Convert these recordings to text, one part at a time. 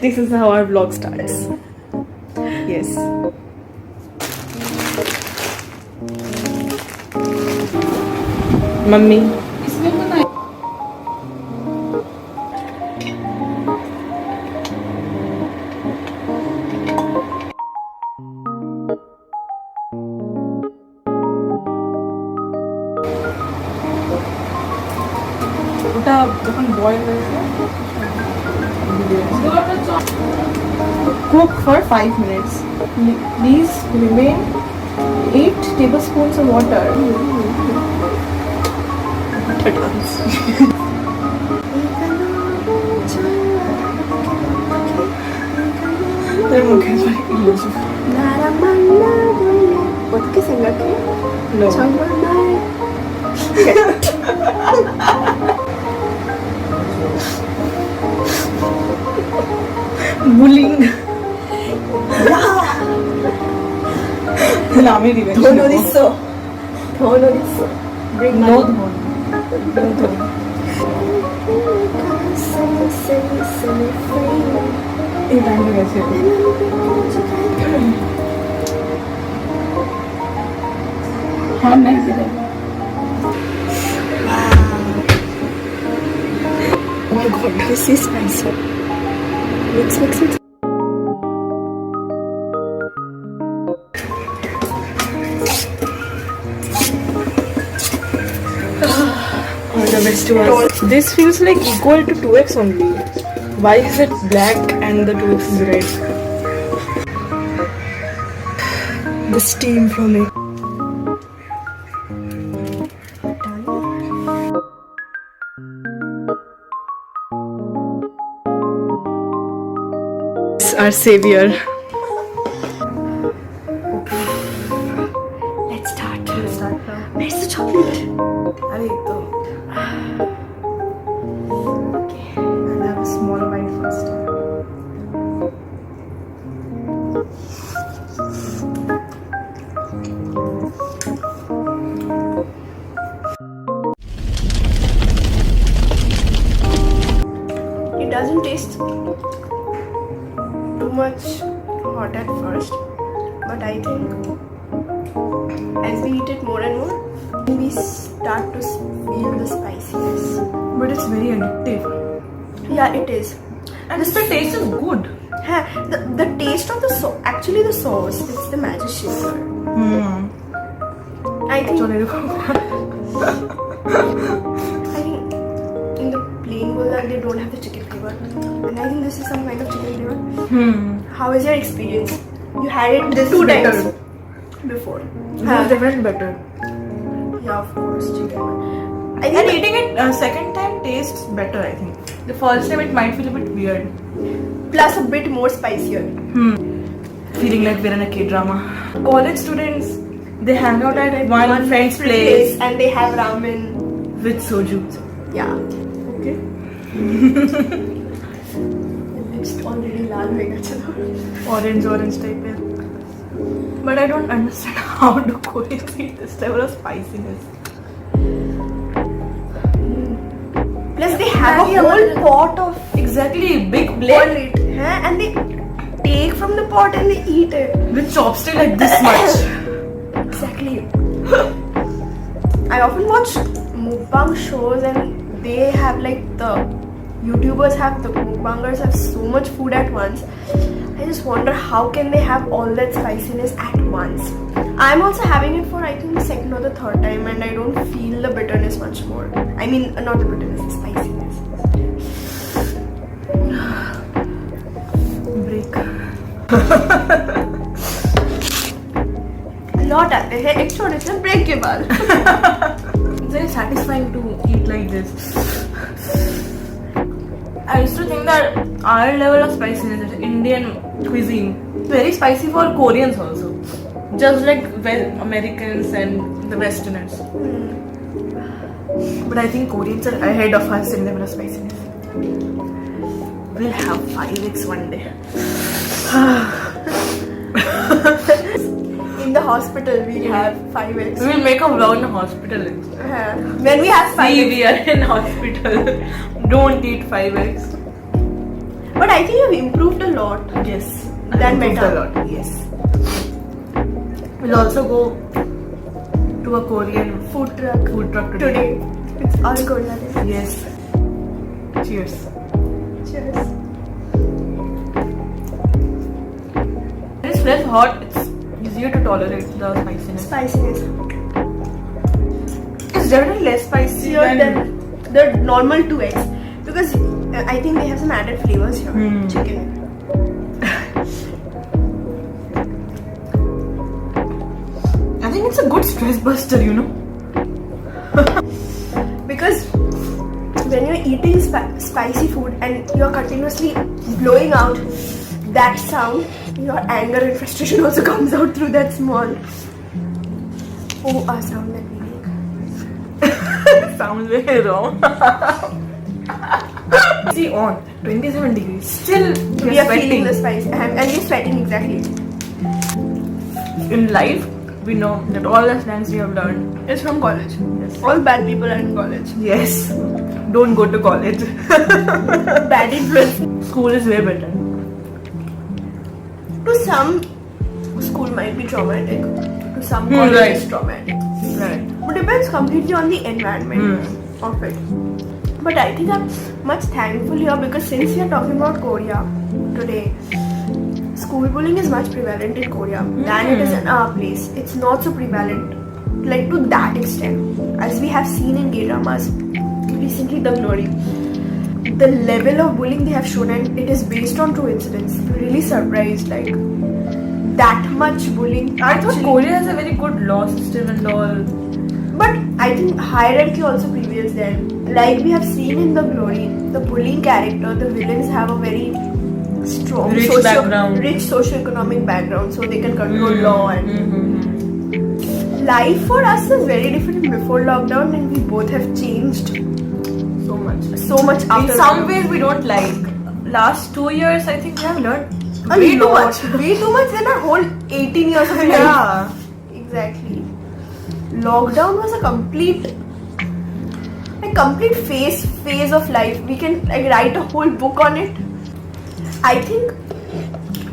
This is how our vlog starts. Yes. Mummy. ওটা যখন boil হয়েছে cook for 5 minutes. Please remain 8 tablespoons of water. ¿Qué singer aquí? No. Bullying. নামে দিবেন ধনো দিচ্ছ ধনো দিচ্ছ নো ধন নো ধন এই ব্যান্ড গেছে হ্যাঁ নাই দিলে Oh my god, this is spicy. Mix. The best one. This feels like equal to 2x only. Why is it black and the 2x is red? The steam from it. Our savior. Okay. Let's start now. Where's the chocolate? Okay, I'll have a small bite first. It doesn't taste too much hot at first, but I think as we eat it more and more, we start to feel the spiciness. But it's very addictive. Yeah, it is. And the taste is good. Yeah, the taste of the sauce, actually the sauce, it's the magic shaker. I think in the plain BULDAK they don't have the chicken flavor, and I think this is some kind of chicken flavor. How is your experience? You had it this 2 times before. This is definitely better. Yeah, of course, chicken. And eating it second time tastes better, I think. The first time it might feel a bit weird. Plus a bit more spicier. Feeling like we're in a K-drama. College students, they hang out at one friend's place and they have ramen with soju. Yeah. Okay. It's already lal ho gacha. Orange type. But I don't understand how do Koreans eat this level of spiciness. Plus they have a whole pot of big plate, and they take from the pot and they eat it with chopstick like this much. Exactly. I often watch MUKBANG shows and they have like the YouTubers have the MUKBANGers have so much food at once. I just wonder how can they have all that spiciness at once. I'm also having it for I think the second or the third time and I don't feel the bitterness much more. I mean not the bitterness, the spiciness. Break. लौट आते हैं एक छोटे से break के बाद. It's very satisfying to eat like this. I used to think that our level of spiciness is Indian cuisine very spicy for Koreans also, just like Americans and the Westerners. But I think Koreans are ahead of us in level of spiciness. We'll have 5x one day. In the hospital we'll have 5x. We'll make a vlog in the hospital. When we have 5x. We are in hospital. Don't eat 5x. But I think you've improved a lot. Yes. Than improved better. a lot. Yes. We'll also go to a Korean Food truck. today. It's all good. Yes. Cheers. Cheers. It's less hot. It's easier to tolerate the spiciness. It's definitely less spicy Here than the normal 2x. Because I think they have some added flavors here. Chicken. I think it's a good stress buster, you know. Because when you're eating spicy food and you're continuously blowing out that sound, your anger and frustration also comes out through that small sound that we make. Sounds very wrong. See, on 27 degrees. Still, We are feeling the spice and we're sweating exactly. In life, we know that all the slangs we have learned. It's from college. Yes. All bad people are in college. Yes. Don't go to college. Bad influence. School is way better. To some, school might be traumatic. To some, college right. is traumatic. Right. It depends completely on the environment of it. But I think I'm much thankful here because since we are talking about Korea today, school bullying is much prevalent in Korea than it is in our place. It's not so prevalent, like to that extent. As we have seen in K-dramas, recently The Glory, the level of bullying they have shown, and it is based on true incidents. I'm really surprised, like that much bullying. I thought Korea has a very good law system and all. But I think hierarchy also prevails there. Like we have seen in The Glory, the bullying character, the villains have a very strong Rich socio-economic background, so they can control law and life for us is very different before lockdown, and we both have changed so much after. In some ways, we don't like. Last 2 years, I think we have learned way too much than our whole 18 years of life. Yeah, exactly. Lockdown was a complete phase of life. We can write a whole book on it. I think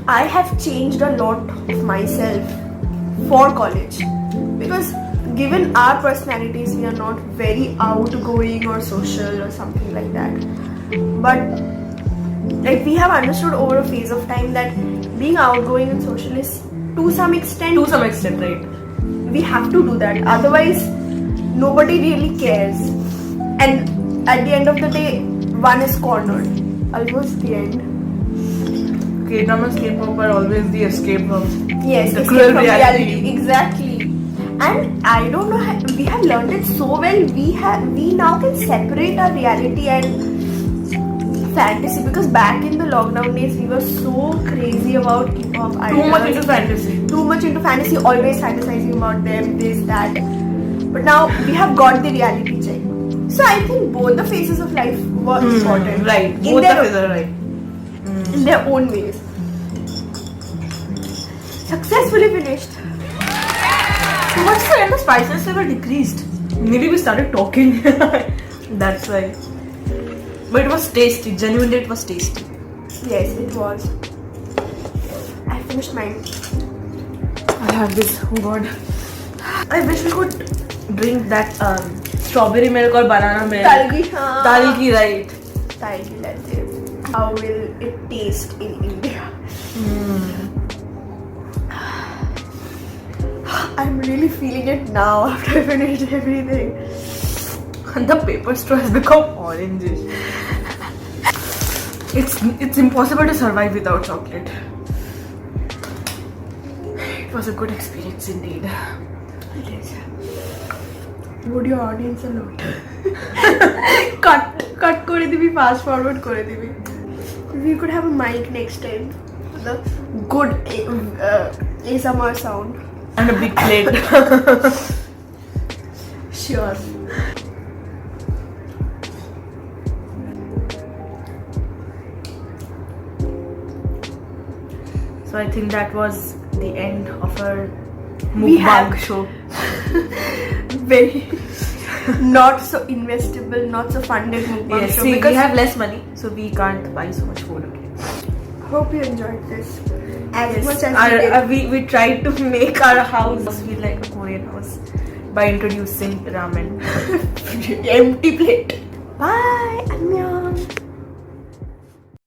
I have changed a lot of myself for college because given our personalities, we are not very outgoing or social or something like that. But like we have understood over a phase of time that being outgoing and social is to some extent, right. we have to do that. Otherwise, nobody really cares. And at the end of the day, one is cornered. Almost the end. K-dramas, K-pop are always the escape from the cruel reality. Exactly. And I don't know, we have learned it so well. We now can separate our reality and fantasy, because back in the lockdown days we were so crazy about K-pop idols. Too much into fantasy, always fantasizing about them, this, that. But now we have got the reality check. So I think both the phases of life were important. Right. Both the phases are right. In their own ways. Successfully finished. So what's the end? The spiciness level decreased. Maybe we started talking. That's why. But it was tasty. Genuinely, it was tasty. Yes, it was. I finished mine. I have this. Oh God. I wish we could drink that strawberry milk or banana milk. Talgi, right? Talgi, let's say. How will it taste in India? I'm really feeling it now after I finished everything. The paper straw has become orangish. It's impossible to survive without chocolate. It was a good experience indeed. Would your audience allow? cut kore dibi, fast forward kore dibi. We could have a mic next time. The good ASMR sound. And a big plate. Sure. So I think that was the end of our MUKBANG show. not so investable, not so funded mukbang Yes, show. see, we Because have less money, so we can't buy so much food. Okay. hope you enjoyed this as Yes, much as we did. we tried to make our house feel like a Korean house by introducing ramen. Empty plate. Bye. Annyeong.